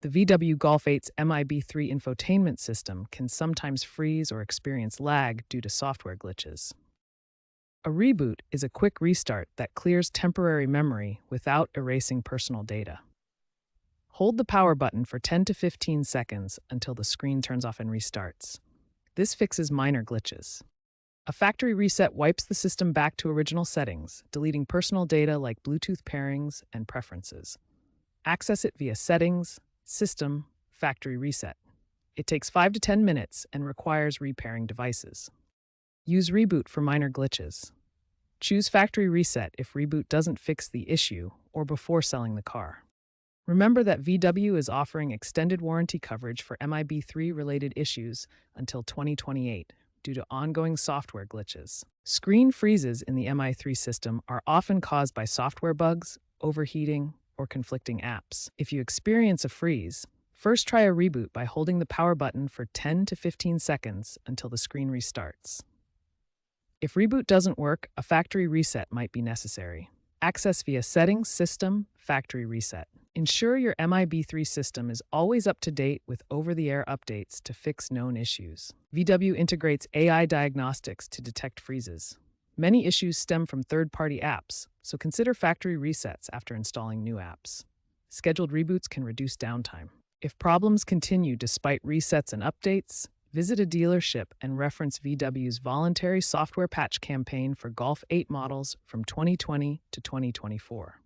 The VW Golf 8's MIB3 infotainment system can sometimes freeze or experience lag due to software glitches. A reboot is a quick restart that clears temporary memory without erasing personal data. Hold the power button for 10 to 15 seconds until the screen turns off and restarts. This fixes minor glitches. A factory reset wipes the system back to original settings, deleting personal data like Bluetooth pairings and preferences. Access it via Settings, System, Factory Reset. It takes 5 to 10 minutes and requires repairing devices. Use Reboot for minor glitches. Choose Factory Reset if Reboot doesn't fix the issue or before selling the car. Remember that VW is offering extended warranty coverage for MIB3 related issues until 2028 due to ongoing software glitches. Screen freezes in the MI3 system are often caused by software bugs, overheating, or conflicting apps. If you experience a freeze, first try a reboot by holding the power button for 10 to 15 seconds until the screen restarts. If Reboot doesn't work, a factory reset might be necessary. Access via Settings, System, Factory Reset. Ensure your MIB3 system is always up to date with over-the-air updates to fix known issues. VW integrates AI diagnostics to detect freezes. Many issues stem from third-party apps, so consider factory resets after installing new apps. Scheduled reboots can reduce downtime. If problems continue despite resets and updates, visit a dealership and reference VW's voluntary software patch campaign for Golf 8 models from 2020 to 2024.